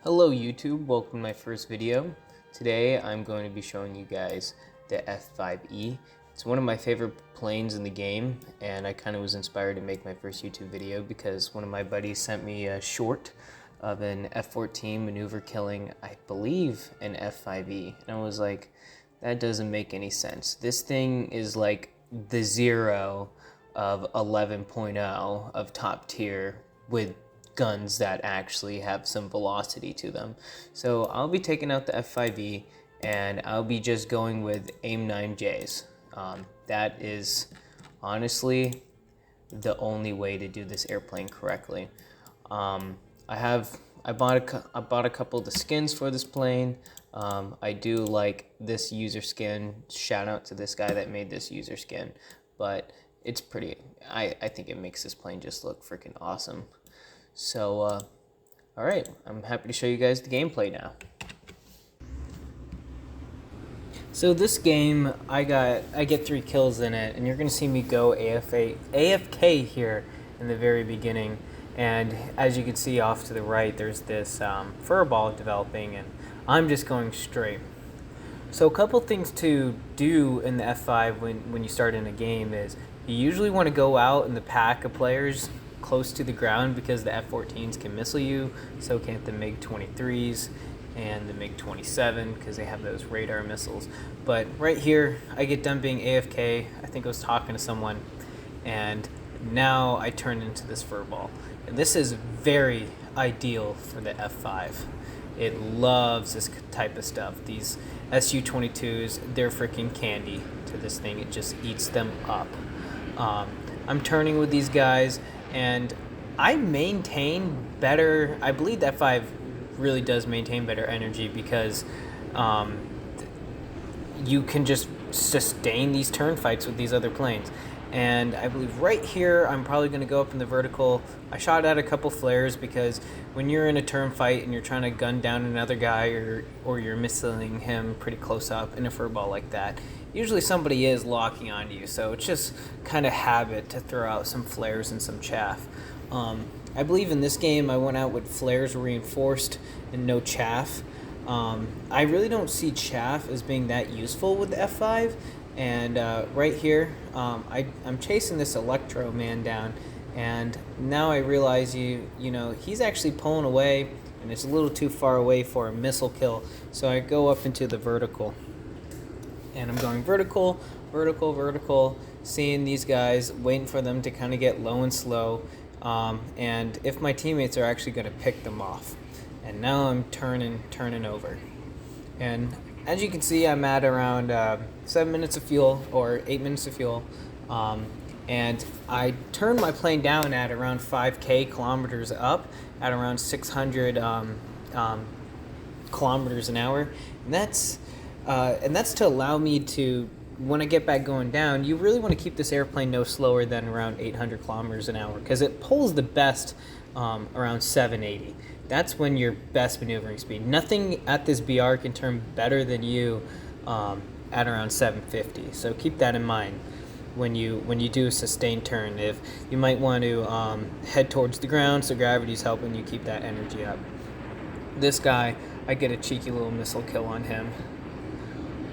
Hello YouTube, welcome to my first video. Today I'm going to be showing you guys the F-5E. It's one of my favorite planes in the game, and I kind of was inspired to make my first YouTube video because one of my buddies sent me a short of an F-14 maneuver killing, I believe, an F-5E. And I was like, that doesn't make any sense. This thing is like the zero of 11.0 of top tier with guns that actually have some velocity to them. So I'll be taking out the F-5E and I'll be just going with AIM-9Js. That is honestly the only way to do this airplane correctly. I bought a couple of the skins for this plane. I do like this user skin. Shout out to this guy that made this user skin, but it's pretty. I think it makes this plane just look freaking awesome. So, alright, I'm happy to show you guys the gameplay now. So this game, I get 3 kills in it, and you're gonna see me go AFK here in the very beginning. And as you can see off to the right, there's this furball developing, and I'm just going straight. So a couple things to do in the F5 when you start in a game is you usually want to go out in the pack of players close to the ground because the F-14s can missile you, so can't the MiG-23s and the MiG-27 because they have those radar missiles. But right here, I get done being AFK. I think I was talking to someone, and now I turn into this furball. And this is very ideal for the F5. It loves this type of stuff. These Su-22s, they're freaking candy to this thing. It just eats them up. I'm turning with these guys, and I maintain better. I believe that F5 really does maintain better energy because you can just sustain these turn fights with these other planes. And I believe right here I'm probably going to go up in the vertical. I shot at a couple flares because when you're in a turn fight and you're trying to gun down another guy or you're missiling him pretty close up in a furball like that, usually somebody is locking onto you, so it's just kind of habit to throw out some flares and some chaff. I believe in this game I went out with flares reinforced and no chaff. I really don't see chaff as being that useful with the F5. And right here, I'm chasing this Electro man down, and now I realize you know he's actually pulling away, and it's a little too far away for a missile kill. So I go up into the vertical, and I'm going vertical, vertical, vertical, seeing these guys, waiting for them to kind of get low and slow, and if my teammates are actually going to pick them off. And now I'm turning over, and as you can see, I'm at around 7 minutes of fuel, or 8 minutes of fuel, and I turned my plane down at around 5K kilometers up, at around 600 kilometers an hour, and that's to allow me to, when I get back going down, you really want to keep this airplane no slower than around 800 kilometers an hour, because it pulls the best around 780. That's when your best maneuvering speed. Nothing at this BR can turn better than you at around 750. So keep that in mind when you do a sustained turn. If you might want to head towards the ground, so gravity's helping you keep that energy up. This guy, I get a cheeky little missile kill on him.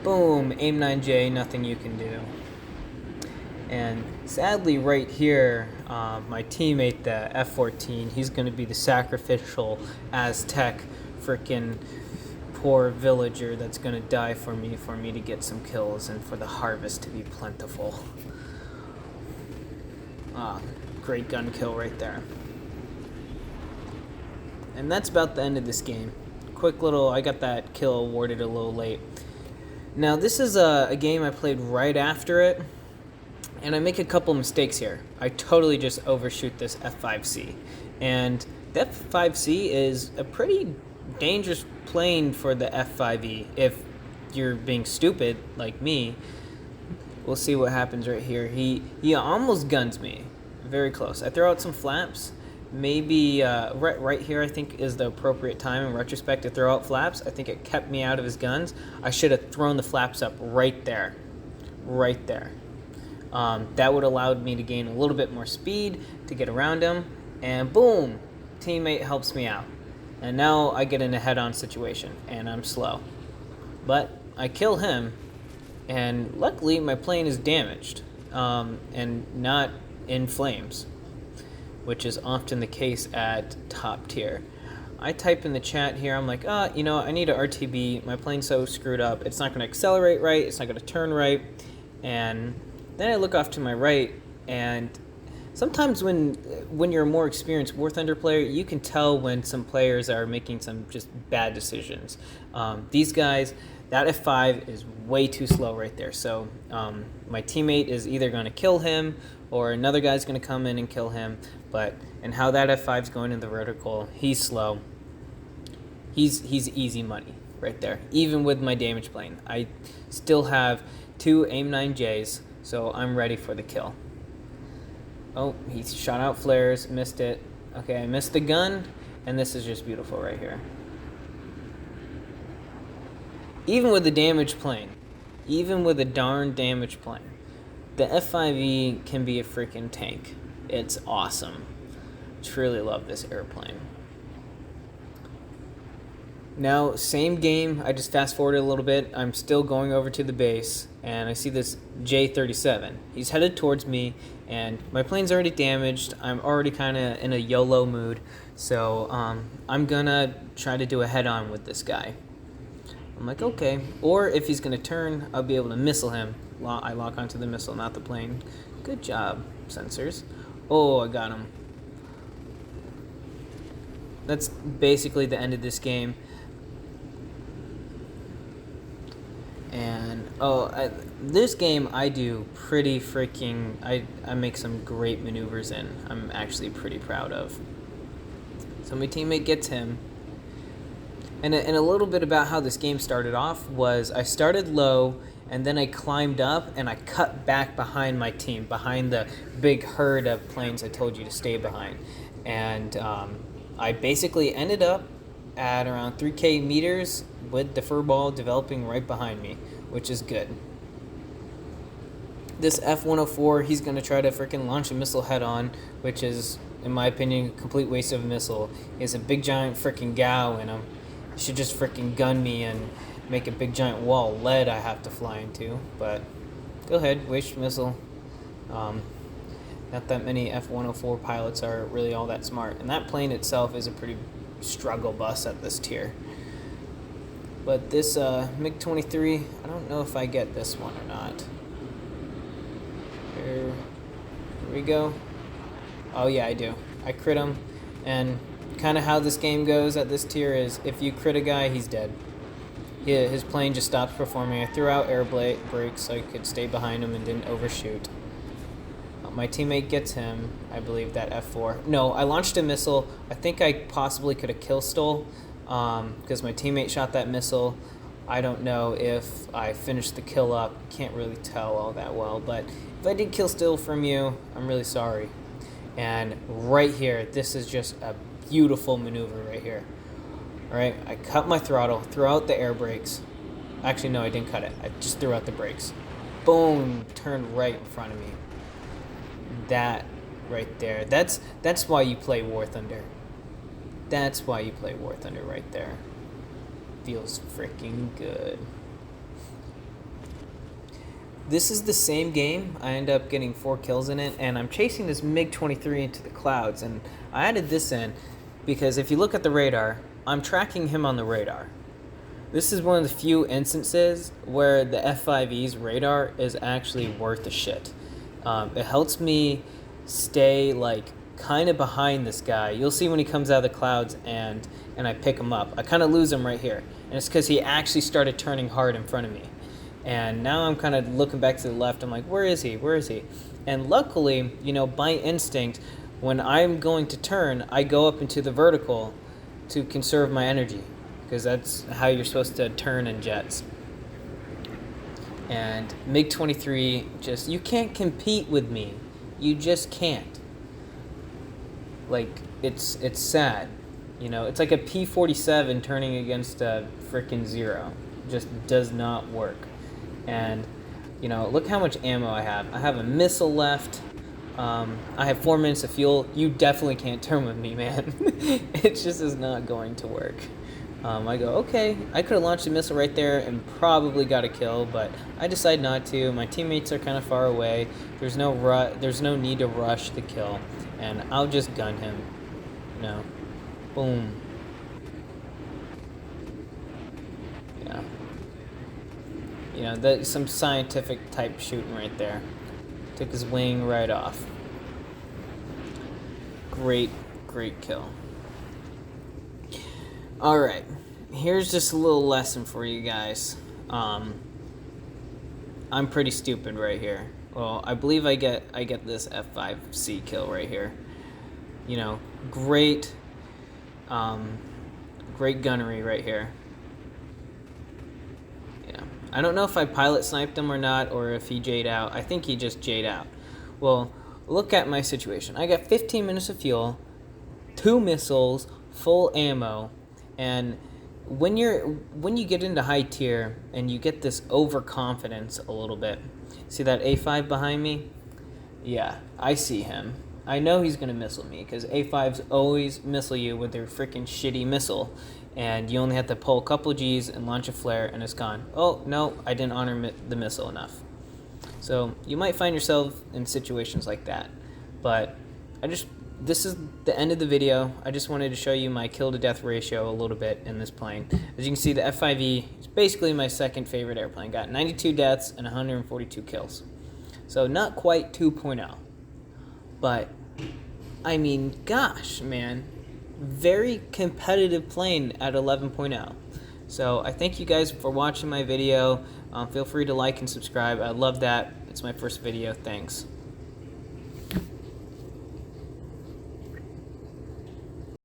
Boom, AIM-9J, nothing you can do. And sadly right here, my teammate, the F-14, he's going to be the sacrificial Aztec freaking poor villager that's going to die for me to get some kills and for the harvest to be plentiful. Great gun kill right there. And that's about the end of this game. Quick little, I got that kill awarded a little late. Now this is a game I played right after it, and I make a couple mistakes here. I totally just overshoot this F-5C. And the F-5C is a pretty dangerous plane for the F-5E if you're being stupid like me. We'll see what happens right here. He almost guns me. Very close. I throw out some flaps. Maybe right here I think is the appropriate time in retrospect to throw out flaps. I think it kept me out of his guns. I should have thrown the flaps up right there. Right there. That would have allowed me to gain a little bit more speed to get around him, and boom, teammate helps me out. And now I get in a head-on situation, and I'm slow. But I kill him, and luckily my plane is damaged, and not in flames, which is often the case at top tier. I type in the chat here, I'm like, I need an RTB. My plane's so screwed up. It's not going to accelerate right. It's not going to turn right. And then I look off to my right, and sometimes when you're a more experienced War Thunder player, you can tell when some players are making some just bad decisions. These guys, that F5 is way too slow right there. So my teammate is either going to kill him or another guy's going to come in and kill him. And how that F5 is going in the vertical, he's slow. He's easy money right there. Even with my damage plane, I still have 2 AIM-9Js, so I'm ready for the kill. Oh, he shot out flares, missed it. Okay, I missed the gun, and this is just beautiful right here. Even with the damaged plane, even with a darn damaged plane, the F-5E can be a freaking tank. It's awesome. Truly love this airplane. Now, same game, I just fast forwarded a little bit. I'm still going over to the base, and I see this J-37. He's headed towards me, and my plane's already damaged. I'm already kind of in a YOLO mood, so I'm gonna try to do a head-on with this guy. I'm like, okay. Or if he's gonna turn, I'll be able to missile him. I lock onto the missile, not the plane. Good job, sensors. Oh, I got him. That's basically the end of this game. And this game I do pretty freaking. I make some great maneuvers in. I'm actually pretty proud of. So my teammate gets him. And a little bit about how this game started off was I started low, and then I climbed up and I cut back behind my team, behind the big herd of planes I told you to stay behind. And I basically ended up at around 3K meters with the fur ball developing right behind me, which is good. This F-104, he's going to try to freaking launch a missile head-on, which is, in my opinion, a complete waste of a missile. He has a big giant freaking GAU in him. He should just freaking gun me and make a big giant wall of lead I have to fly into. But go ahead, waste your missile. Not that many F-104 pilots are really all that smart. And that plane itself is a pretty struggle bus at this tier. But this MiG-23, I don't know if I get this one or not. Here we go. Oh yeah, I do. I crit him, and kind of how this game goes at this tier is if you crit a guy, he's dead. His plane just stops performing. I threw out air brakes so I could stay behind him and didn't overshoot. My teammate gets him, I believe, that F4. No, I launched a missile. I think I possibly could have kill stole because my teammate shot that missile. I don't know if I finished the kill up. Can't really tell all that well, but if I did kill steal from you, I'm really sorry. And right here, this is just a beautiful maneuver right here. All right, I cut my throttle, threw out the air brakes. Actually, no, I didn't cut it. I just threw out the brakes. Boom, turned right in front of me. That right there. That's why you play War Thunder. That's why you play War Thunder right there. Feels freaking good. This is the same game. I end up getting 4 kills in it, and I'm chasing this MiG-23 into the clouds, and I added this in because if you look at the radar, I'm tracking him on the radar. This is one of the few instances where the F-5E's radar is actually worth a shit. It helps me stay like kind of behind this guy. You'll see when he comes out of the clouds and I pick him up. I kind of lose him right here, and it's because he actually started turning hard in front of me. And now I'm kind of looking back to the left. I'm like, where is he? Where is he? And luckily, by instinct, when I'm going to turn, I go up into the vertical to conserve my energy, because that's how you're supposed to turn in jets. And MiG-23, you can't compete with me. You just can't. Like, it's sad. It's like a P-47 turning against a frickin' Zero. Just does not work. And, look how much ammo I have. I have a missile left. I have 4 minutes of fuel. You definitely can't turn with me, man. It just is not going to work. I go, okay, I could have launched a missile right there and probably got a kill, but I decide not to. My teammates are kind of far away. There's no need to rush the kill, and I'll just gun him. Boom. Yeah. That's some scientific type shooting right there. Took his wing right off. Great kill. Alright, here's just a little lesson for you guys. I'm pretty stupid right here. Well, I believe I get this F-5C kill right here. Great gunnery right here. Yeah, I don't know if I pilot sniped him or not, or if he J'd out. I think he just J'd out. Well, look at my situation. I got 15 minutes of fuel, 2 missiles, full ammo, and when you get into high tier and you get this overconfidence a little bit. See that A5 behind me? Yeah, I see him. I know he's gonna missile me because A5s always missile you with their freaking shitty missile, and you only have to pull a couple G's and launch a flare and it's gone. Oh no, I didn't honor the missile enough. So you might find yourself in situations like that, but this is the end of the video. I just wanted to show you my kill to death ratio a little bit in this plane. As you can see, the F-5E is basically my second favorite airplane. Got 92 deaths and 142 kills. So not quite 2.0, but I mean, gosh, man, very competitive plane at 11.0. So I thank you guys for watching my video. Feel free to like and subscribe. I love that. It's my first video. Thanks.